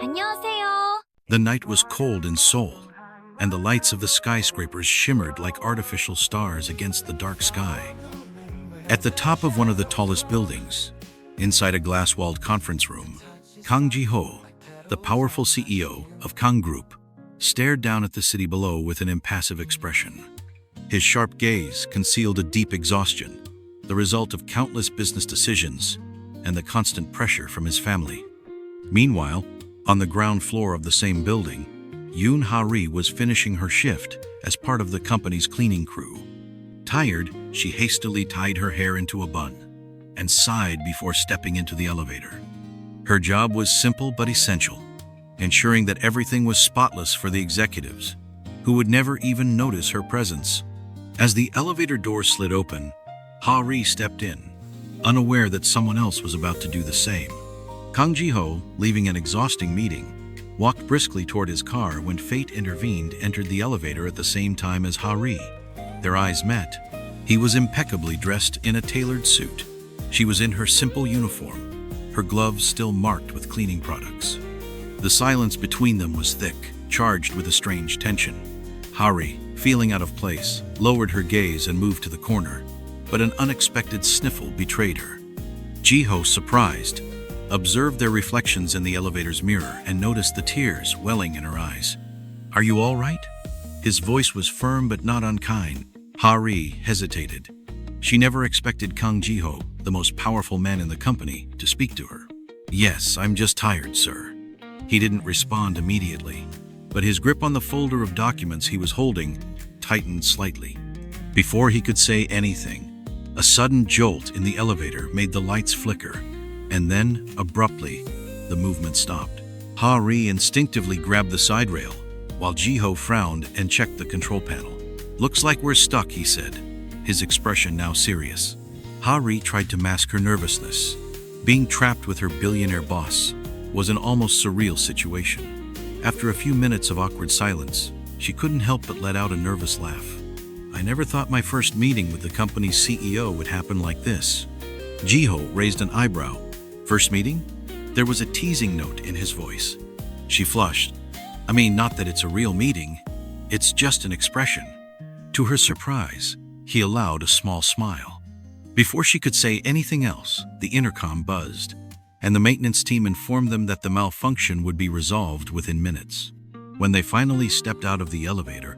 안녕하세요. The night was cold in Seoul, and the lights of the skyscrapers shimmered like artificial stars against the dark sky. At the top of one of the tallest buildings, inside a glass-walled conference room, Kang Ji-ho, the powerful CEO of Kang Group, stared down at the city below with an impassive expression. His sharp gaze concealed a deep exhaustion, the result of countless business decisions and the constant pressure from his family. Meanwhile, on the ground floor of the same building, Yoon Ha-ri was finishing her shift as part of the company's cleaning crew. Tired, she hastily tied her hair into a bun and sighed before stepping into the elevator. Her job was simple but essential, ensuring that everything was spotless for the executives, who would never even notice her presence. As the elevator door slid open, Ha-ri stepped in, unaware that someone else was about to do the same. Kang Ji-ho, leaving an exhausting meeting, walked briskly toward his car when fate intervened, entered the elevator at the same time as Ha-ri. Their eyes met. He was impeccably dressed in a tailored suit. She was in her simple uniform, her gloves still marked with cleaning products. The silence between them was thick, charged with a strange tension. Ha-ri, feeling out of place, lowered her gaze and moved to the corner, but an unexpected sniffle betrayed her. Ji-ho, surprised, observed their reflections in the elevator's mirror and noticed the tears welling in her eyes. "Are you all right?" His voice was firm but not unkind. Ha-ri hesitated. She never expected Kang Ji-ho, the most powerful man in the company, to speak to her. "Yes, I'm just tired, sir." He didn't respond immediately, but his grip on the folder of documents he was holding tightened slightly. Before he could say anything, a sudden jolt in the elevator made the lights flicker, and then, abruptly, the movement stopped. Ha-ri instinctively grabbed the side rail, while Ji-ho frowned and checked the control panel. "Looks like we're stuck," he said, his expression now serious. Ha-ri tried to mask her nervousness. Being trapped with her billionaire boss was an almost surreal situation. After a few minutes of awkward silence, she couldn't help but let out a nervous laugh. "I never thought my first meeting with the company's CEO would happen like this." Ji-ho raised an eyebrow. "First meeting?" There was a teasing note in his voice. She flushed. "I mean, not that it's a real meeting. It's just an expression." To her surprise, he allowed a small smile. Before she could say anything else, the intercom buzzed, and the maintenance team informed them that the malfunction would be resolved within minutes. When they finally stepped out of the elevator,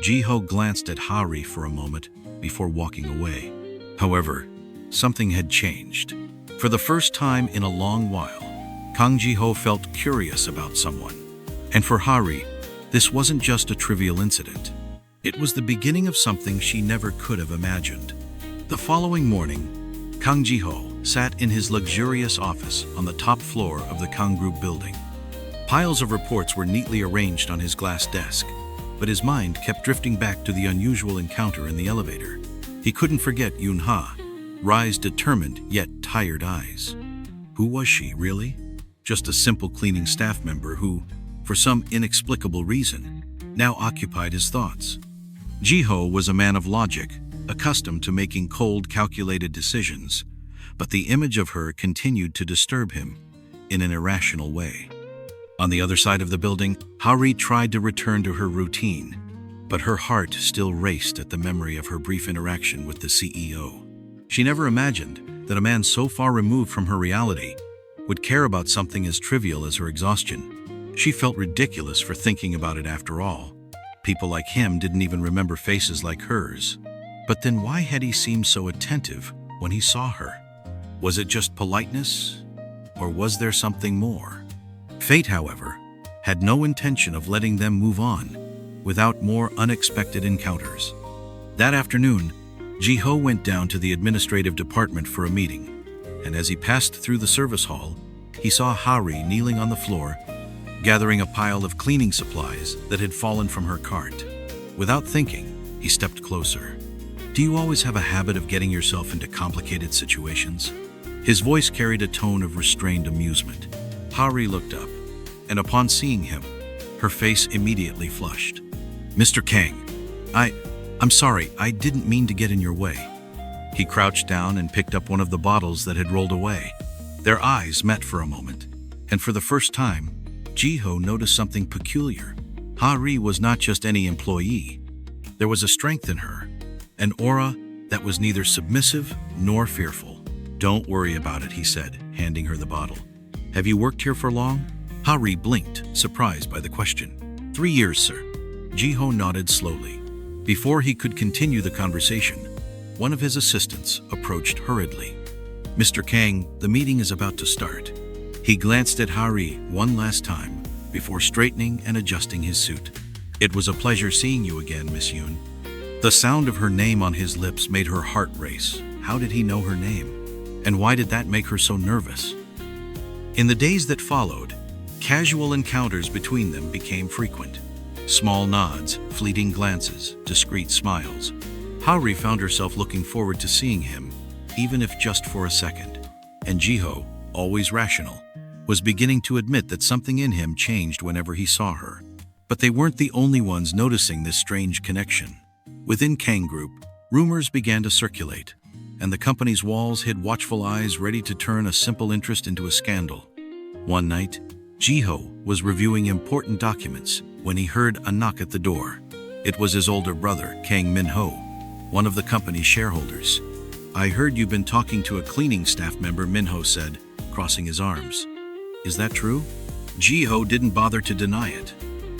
Ji-ho glanced at Ha-ri for a moment before walking away. However, something had changed. For the first time in a long while, Kang Ji-ho felt curious about someone. And for Ha-ri, this wasn't just a trivial incident. It was the beginning of something she never could have imagined. The following morning, Kang Ji-ho sat in his luxurious office on the top floor of the Kang Group building. Piles of reports were neatly arranged on his glass desk, but his mind kept drifting back to the unusual encounter in the elevator. He couldn't forget Yoon Ha, Ri's determined yet tired eyes. Who was she, really? Just a simple cleaning staff member who, for some inexplicable reason, now occupied his thoughts. Ji-ho was a man of logic, accustomed to making cold, calculated decisions, but the image of her continued to disturb him in an irrational way. On the other side of the building, Ha-ri tried to return to her routine, but her heart still raced at the memory of her brief interaction with the CEO. She never imagined that a man so far removed from her reality would care about something as trivial as her exhaustion. She felt ridiculous for thinking about it after all. People like him didn't even remember faces like hers. But then why had he seemed so attentive when he saw her? Was it just politeness? Or was there something more? Fate, however, had no intention of letting them move on without more unexpected encounters. That afternoon, Ji-ho went down to the administrative department for a meeting, and as he passed through the service hall, he saw Ha-ri kneeling on the floor, gathering a pile of cleaning supplies that had fallen from her cart. Without thinking, he stepped closer. "Do you always have a habit of getting yourself into complicated situations?" His voice carried a tone of restrained amusement. Ha-ri looked up, and upon seeing him, her face immediately flushed. "Mr. Kang, I'm sorry, I didn't mean to get in your way." He crouched down and picked up one of the bottles that had rolled away. Their eyes met for a moment, And for the first time, Jiho noticed something peculiar. Ha-ri was not just any employee. There was a strength in her, an aura that was neither submissive nor fearful. "Don't worry about it," he said, handing her the bottle. "Have you worked here for long?" Ha-ri blinked, surprised by the question. 3 years, sir." Jiho nodded slowly. Before he could continue the conversation, one of his assistants approached hurriedly. "Mr. Kang, the meeting is about to start." He glanced at Ha-ri one last time before straightening and adjusting his suit. "It was a pleasure seeing you again, Miss Yoon." The sound of her name on his lips made her heart race. How did he know her name? And why did that make her so nervous? In the days that followed, casual encounters between them became frequent. Small nods, fleeting glances, discreet smiles. Ha-ri found herself looking forward to seeing him, even if just for a second. And Jiho, always rational, was beginning to admit that something in him changed whenever he saw her. But they weren't the only ones noticing this strange connection. Within Kang Group, rumors began to circulate, and the company's walls hid watchful eyes ready to turn a simple interest into a scandal. One night, Jiho was reviewing important documents when he heard a knock at the door. It was his older brother, Kang Min-ho, one of the company's shareholders. "I heard you've been talking to a cleaning staff member," Min-ho said, crossing his arms. "Is that true?" Jiho didn't bother to deny it.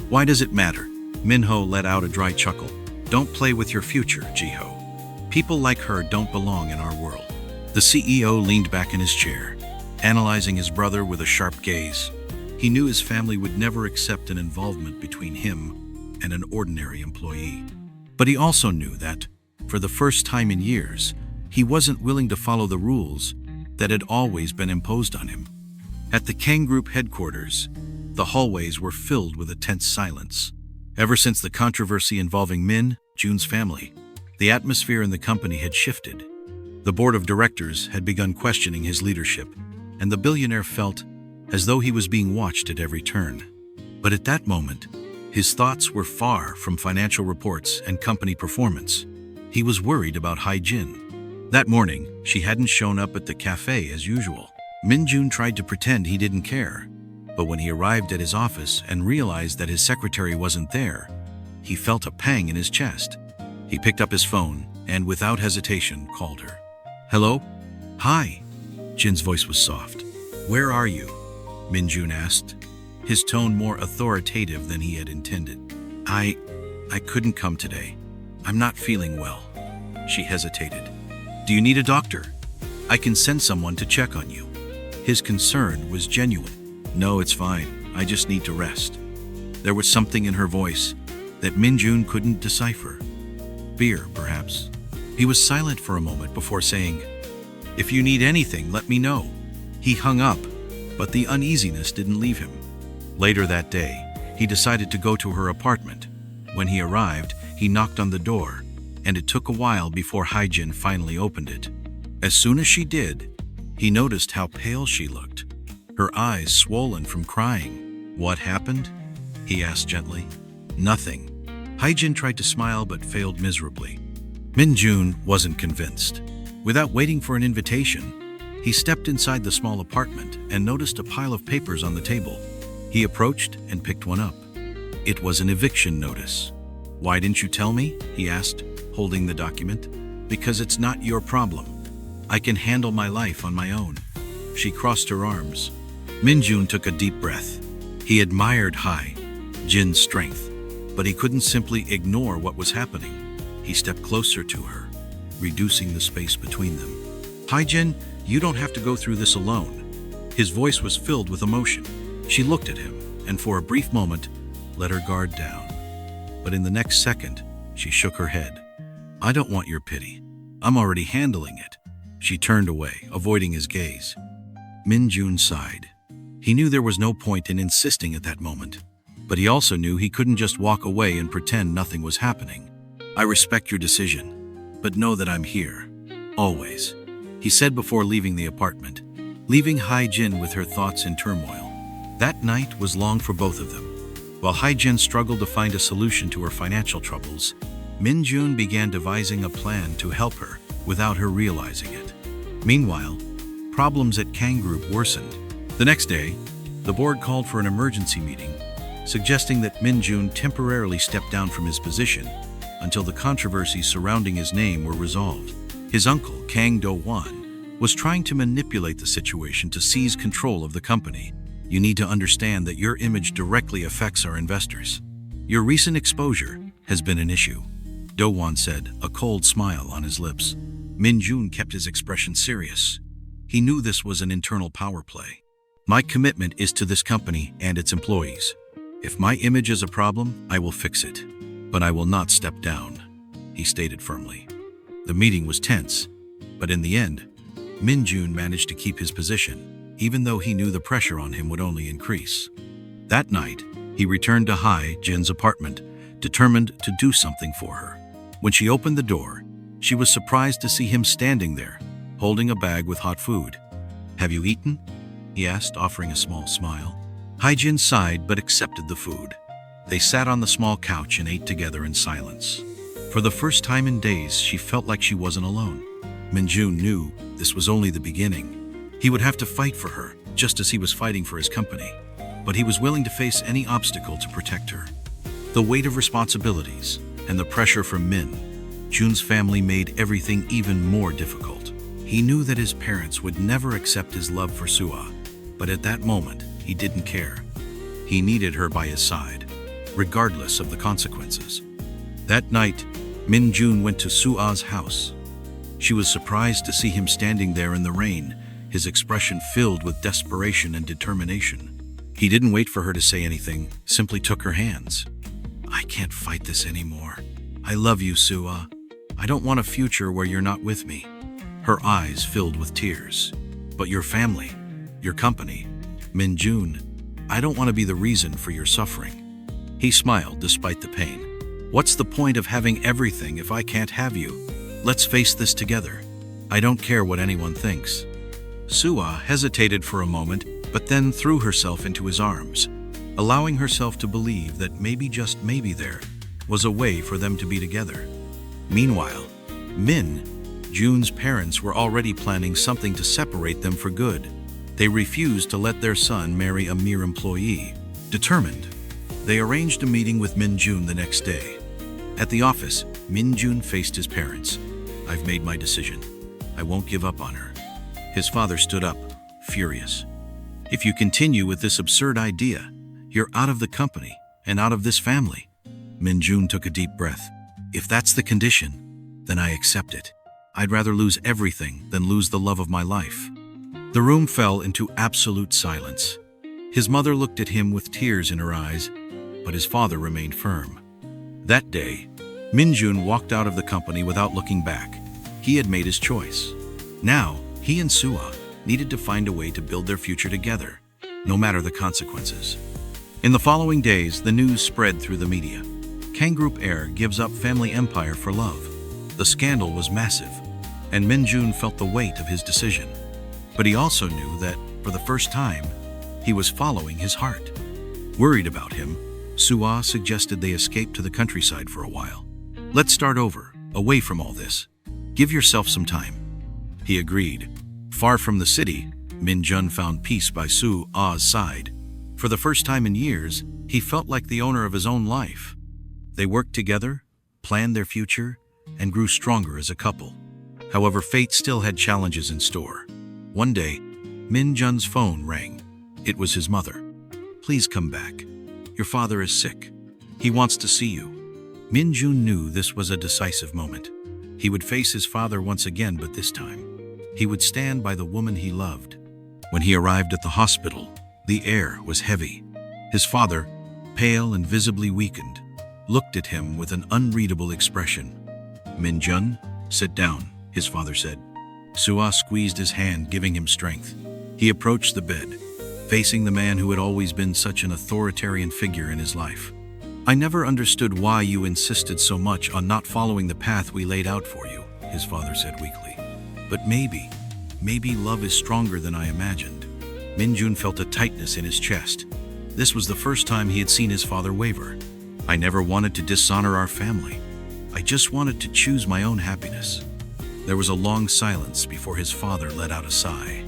"Why does it matter?" Min-ho let out a dry chuckle. "Don't play with your future, Jiho. People like her don't belong in our world." The CEO leaned back in his chair, analyzing his brother with a sharp gaze. He knew his family would never accept an involvement between him and an ordinary employee. But he also knew that, for the first time in years, he wasn't willing to follow the rules that had always been imposed on him. At the Kang Group headquarters, the hallways were filled with a tense silence. Ever since the controversy involving Min Jun's family, the atmosphere in the company had shifted. The board of directors had begun questioning his leadership, and the billionaire felt as though he was being watched at every turn. But at that moment, his thoughts were far from financial reports and company performance. He was worried about Hai-jin. That morning, she hadn't shown up at the cafe as usual. Min-jun tried to pretend he didn't care, but when he arrived at his office and realized that his secretary wasn't there, he felt a pang in his chest. He picked up his phone and, without hesitation, called her. "Hello? Hi." Jin's voice was soft. "Where are you?" Min-jun asked, his tone more authoritative than he had intended. I couldn't come today. I'm not feeling well." She hesitated. "Do you need a doctor? I can send someone to check on you." His concern was genuine. "No, it's fine. I just need to rest." There was something in her voice that Min-jun couldn't decipher. Fear, perhaps. He was silent for a moment before saying, "If you need anything, let me know." He hung up, but the uneasiness didn't leave him. Later that day, he decided to go to her apartment. When he arrived, he knocked on the door, and it took a while before Hai-jin finally opened it. As soon as she did, he noticed how pale she looked, her eyes swollen from crying. "What happened?" he asked gently. "Nothing." Hai-jin tried to smile but failed miserably. Min-jun wasn't convinced. Without waiting for an invitation, he stepped inside the small apartment and noticed a pile of papers on the table. He approached and picked one up. It was an eviction notice. "Why didn't you tell me?" he asked, holding the document. "Because it's not your problem. I can handle my life on my own." She crossed her arms. Min-jun took a deep breath. He admired Hai-jin's strength, but he couldn't simply ignore what was happening. He stepped closer to her, reducing the space between them. "Hai-jin, you don't have to go through this alone." His voice was filled with emotion. She looked at him, and for a brief moment, let her guard down. But in the next second, she shook her head. "I don't want your pity. I'm already handling it." She turned away, avoiding his gaze. Min-jun sighed. He knew there was no point in insisting at that moment, but he also knew he couldn't just walk away and pretend nothing was happening. "I respect your decision, but know that I'm here. Always," he said before leaving the apartment, leaving Hai-jin with her thoughts in turmoil. That night was long for both of them. While Hai-jin struggled to find a solution to her financial troubles, Min-jun began devising a plan to help her without her realizing it. Meanwhile, problems at Kang Group worsened. The next day, The board called for an emergency meeting, suggesting that Min-jun temporarily step down from his position until the controversies surrounding his name were resolved. His uncle, Kang Do-won, was trying to manipulate the situation to seize control of the company. You need to understand that your image directly affects our investors. Your recent exposure has been an issue, Do-won said, a cold smile on his lips. Min-jun kept his expression serious. He knew this was an internal power play. My commitment is to this company and its employees. If my image is a problem, I will fix it. But I will not step down, he stated firmly. The meeting was tense, but in the end, Min-jun managed to keep his position, even though he knew the pressure on him would only increase. That night, he returned to Hai-jin's apartment, determined to do something for her. When she opened the door, she was surprised to see him standing there, holding a bag with hot food. "Have you eaten?" he asked, offering a small smile. Hai-jin sighed but accepted the food. They sat on the small couch and ate together in silence. For the first time in days, she felt like she wasn't alone. Min-jun knew this was only the beginning. He would have to fight for her, just as he was fighting for his company. But he was willing to face any obstacle to protect her. The weight of responsibilities and the pressure from Min-jun's family made everything even more difficult. He knew that his parents would never accept his love for Sua, but at that moment, he didn't care. He needed her by his side, regardless of the consequences. That night, Min-jun went to Sua's house. She was surprised to see him standing there in the rain, his expression filled with desperation and determination. He didn't wait for her to say anything, simply took her hands. "I can't fight this anymore. I love you, Sua. I don't want a future where you're not with me." Her eyes filled with tears. "But your family, your company, Min-jun, I don't want to be the reason for your suffering." He smiled despite the pain. "What's the point of having everything if I can't have you? Let's face this together. I don't care what anyone thinks." Sua hesitated for a moment, but then threw herself into his arms, allowing herself to believe that maybe, just maybe, there was a way for them to be together. Meanwhile, Min-jun's parents were already planning something to separate them for good. They refused to let their son marry a mere employee. Determined, they arranged a meeting with Min-jun the next day. At the office, Min-jun faced his parents. "I've made my decision. I won't give up on her." His father stood up, furious. "If you continue with this absurd idea, you're out of the company and out of this family." Min-jun took a deep breath. "If that's the condition, then I accept it. I'd rather lose everything than lose the love of my life." The room fell into absolute silence. His mother looked at him with tears in her eyes, but his father remained firm. That day, Min-jun walked out of the company without looking back. He had made his choice. Now, he and Sua needed to find a way to build their future together, no matter the consequences. In the following days, the news spread through the media. Kang Group heir gives up family empire for love. The scandal was massive, and Min-jun felt the weight of his decision. But he also knew that, for the first time, he was following his heart. Worried about him, Sua suggested they escape to the countryside for a while. "Let's start over, away from all this. Give yourself some time." He agreed. Far from the city, Min-jun found peace by Sua's side. For the first time in years, he felt like the owner of his own life. They worked together, planned their future, and grew stronger as a couple. However, fate still had challenges in store. One day, Min-jun's phone rang. It was his mother. "Please come back. Your father is sick. He wants to see you." Min-jun knew this was a decisive moment. He would face his father once again, but this time, he would stand by the woman he loved. When he arrived at the hospital, the air was heavy. His father, pale and visibly weakened, looked at him with an unreadable expression. "Min-jun, sit down," his father said. Sua squeezed his hand, giving him strength. He approached the bed, facing the man who had always been such an authoritarian figure in his life. "I never understood why you insisted so much on not following the path we laid out for you," his father said weakly. "But maybe love is stronger than I imagined." Min-jun felt a tightness in his chest. This was the first time he had seen his father waver. "I never wanted to dishonor our family. I just wanted to choose my own happiness." There was a long silence before his father let out a sigh.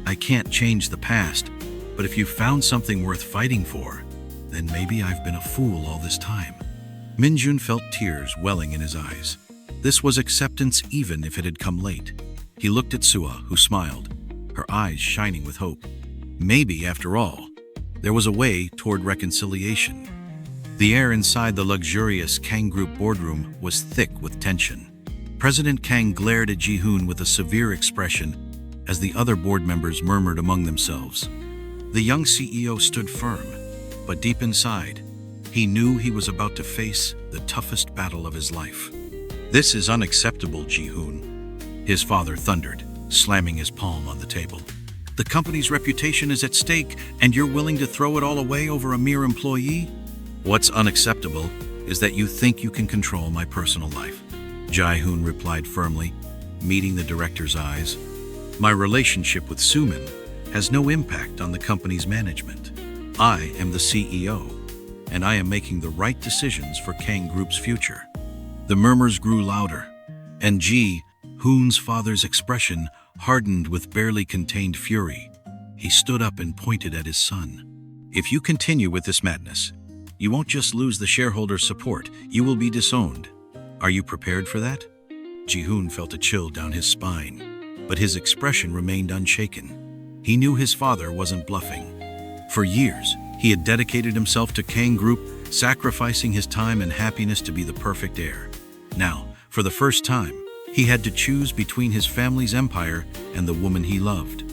"I can't change the past, But if you found something worth fighting for, then maybe I've been a fool all this time. Minjun felt tears welling in his eyes. This was acceptance even if it had come late. He looked at Sua, who smiled, her eyes shining with hope. Maybe, after all, there was a way toward reconciliation. The air inside the luxurious Kang Group boardroom was thick with tension. President Kang glared at Ji-hoon with a severe expression as the other board members murmured among themselves. The young CEO stood firm, but deep inside, he knew he was about to face the toughest battle of his life. "This is unacceptable, Ji-hoon," his father thundered, slamming his palm on the table. "The company's reputation is at stake, and you're willing to throw it all away over a mere employee? What's unacceptable is that you think you can control my personal life," Ji-hoon replied firmly, meeting the director's eyes. "My relationship with Sumin has no impact on the company's management. I am the CEO, and I am making the right decisions for Kang Group's future." The murmurs grew louder, and Ji-hoon's father's expression hardened with barely contained fury. He stood up and pointed at his son. "If you continue with this madness, you won't just lose the shareholder support, you will be disowned. Are you prepared for that?" Ji-hoon felt a chill down his spine, but his expression remained unshaken. He knew his father wasn't bluffing. For years, he had dedicated himself to Kang Group, sacrificing his time and happiness to be the perfect heir. Now, for the first time, he had to choose between his family's empire and the woman he loved.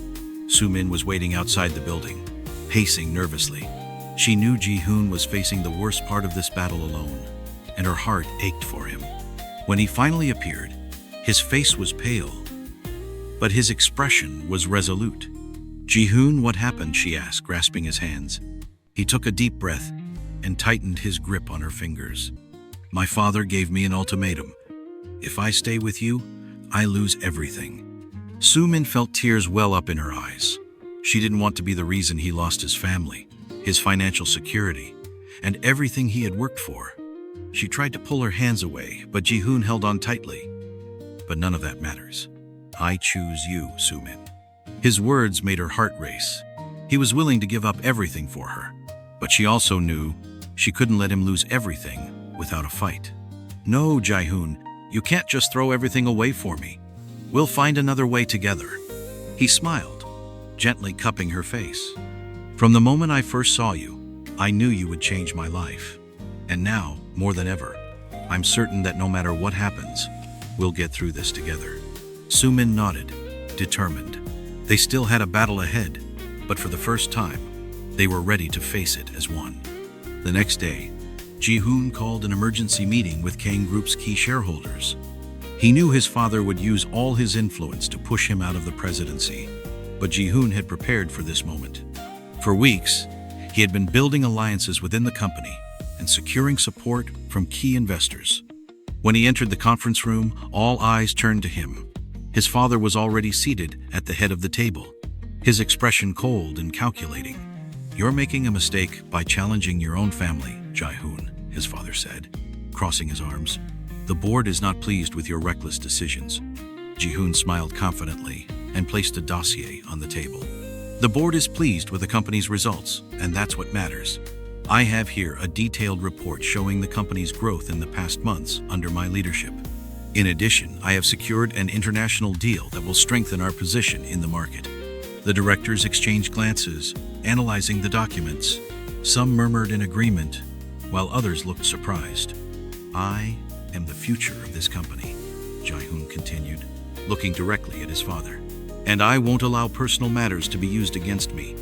Sumin was waiting outside the building, pacing nervously. She knew Ji-hoon was facing the worst part of this battle alone, and her heart ached for him. When he finally appeared, his face was pale, but his expression was resolute. "Ji-hoon, what happened?" she asked, grasping his hands. He took a deep breath and tightened his grip on her fingers. "My father gave me an ultimatum. If I stay with you, I lose everything." Sumin felt tears well up in her eyes. She didn't want to be the reason he lost his family, his financial security, and everything he had worked for. She tried to pull her hands away, but Ji-hoon held on tightly. "But none of that matters. I choose you, Sumin." His words made her heart race. He was willing to give up everything for her, but she also knew she couldn't let him lose everything without a fight. "No, Ji-hoon, you can't just throw everything away for me. We'll find another way together." He smiled, gently cupping her face. "From the moment I first saw you, I knew you would change my life. And now, more than ever, I'm certain that no matter what happens, we'll get through this together." Sumin nodded, determined. They still had a battle ahead, but for the first time, they were ready to face it as one. The next day, Ji-hoon called an emergency meeting with Kang Group's key shareholders. He knew his father would use all his influence to push him out of the presidency, but Ji-hoon had prepared for this moment. For weeks, he had been building alliances within the company and securing support from key investors. When he entered the conference room, all eyes turned to him. His father was already seated at the head of the table, his expression cold and calculating. "You're making a mistake by challenging your own family, Ji-hoon," his father said, crossing his arms. "The board is not pleased with your reckless decisions." Ji-hoon smiled confidently and placed a dossier on the table. "The board is pleased with the company's results, and that's what matters. I have here a detailed report showing the company's growth in the past months under my leadership. In addition, I have secured an international deal that will strengthen our position in the market." The directors exchanged glances, analyzing the documents. Some murmured in agreement, while others looked surprised. "I am the future of this company," Ji-hoon continued, looking directly at his father. "And I won't allow personal matters to be used against me.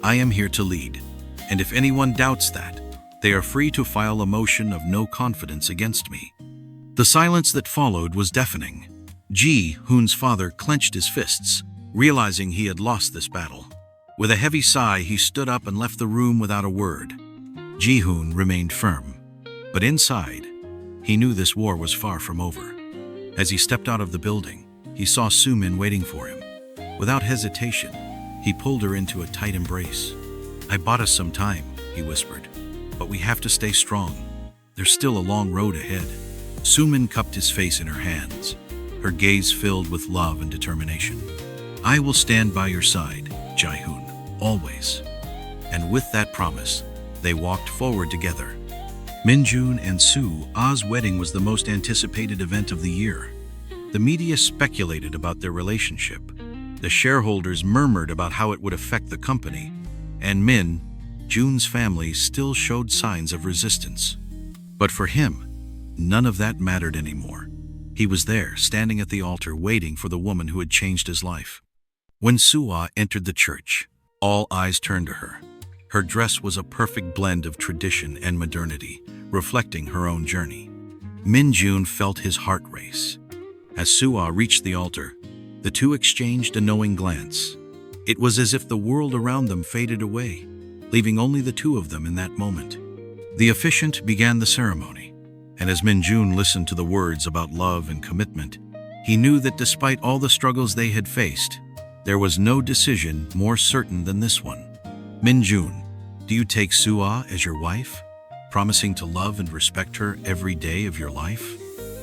I am here to lead, and if anyone doubts that, they are free to file a motion of no confidence against me." The silence that followed was deafening. Ji-hoon's father clenched his fists, realizing he had lost this battle. With a heavy sigh, he stood up and left the room without a word. Ji-hoon remained firm, but inside, he knew this war was far from over. As he stepped out of the building, he saw Sumin waiting for him. Without hesitation, he pulled her into a tight embrace. "I bought us some time," he whispered, "but we have to stay strong. There's still a long road ahead." Sumin cupped his face in her hands, her gaze filled with love and determination. "I will stand by your side, Ji-hoon, always." with that promise, they walked forward together. Minjun and Soo-ah's wedding was the most anticipated event of the year. The media speculated about their relationship. The shareholders murmured about how it would affect the company, and Jun's family still showed signs of resistance. But for him, none of that mattered anymore. He was there, standing at the altar, waiting for the woman who had changed his life. When Soo-ah entered the church, all eyes turned to her. Her dress was a perfect blend of tradition and modernity, reflecting her own journey. Minjun felt his heart race. As Soo-ah reached the altar, the two exchanged a knowing glance. It was as if the world around them faded away, leaving only the two of them in that moment. The officiant began the ceremony, and as Minjun listened to the words about love and commitment, he knew that despite all the struggles they had faced, there was no decision more certain than this one. Minjun, do you take Soo-ah as your wife, promising to love and respect her every day of your life?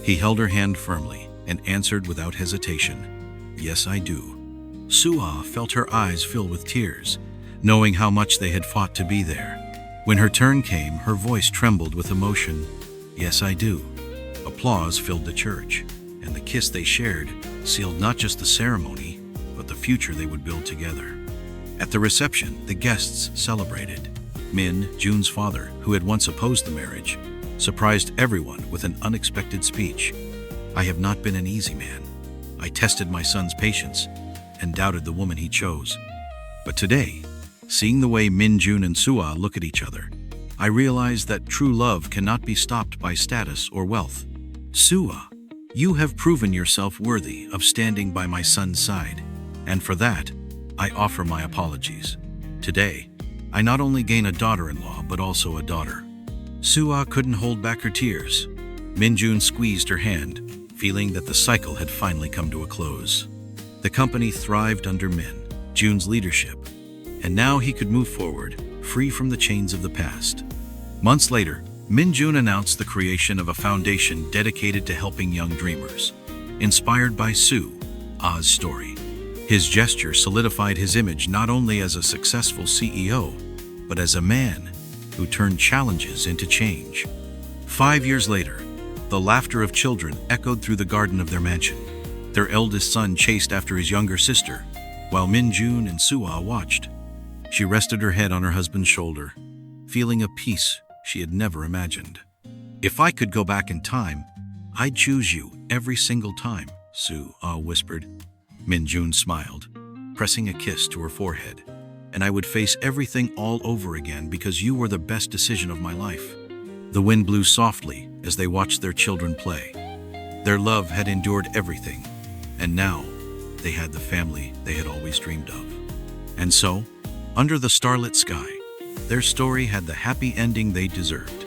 He held her hand firmly and answered without hesitation, "Yes, I do." Soo-ah felt her eyes fill with tears, knowing how much they had fought to be there. When her turn came, her voice trembled with emotion. "Yes, I do." Applause filled the church, and the kiss they shared sealed not just the ceremony, but the future they would build together. At the reception, the guests celebrated. Jun's father, who had once opposed the marriage, surprised everyone with an unexpected speech. "I have not been an easy man. I tested my son's patience and doubted the woman he chose. But today, seeing the way Minjun and Soo-ah look at each other, I realized that true love cannot be stopped by status or wealth. Soo-ah, you have proven yourself worthy of standing by my son's side, and for that, I offer my apologies. Today, I not only gain a daughter-in-law, but also a daughter." Soo-ah couldn't hold back her tears. Minjun squeezed her hand, feeling that the cycle had finally come to a close. The company thrived under Jun's leadership, and now he could move forward, free from the chains of the past. Months later, Minjun announced the creation of a foundation dedicated to helping young dreamers, inspired by Soo-ah's story. His gesture solidified his image not only as a successful CEO, but as a man who turned challenges into change. 5 years later, the laughter of children echoed through the garden of their mansion. Their eldest son chased after his younger sister, while Minjun and Soo-ah watched. She rested her head on her husband's shoulder, feeling a peace she had never imagined. "If I could go back in time, I'd choose you every single time," Soo-ah whispered. Minjun smiled, pressing a kiss to her forehead. "And I would face everything all over again because you were the best decision of my life." The wind blew softly as they watched their children play. Their love had endured everything, and now they had the family they had always dreamed of. And so, under the starlit sky, their story had the happy ending they deserved.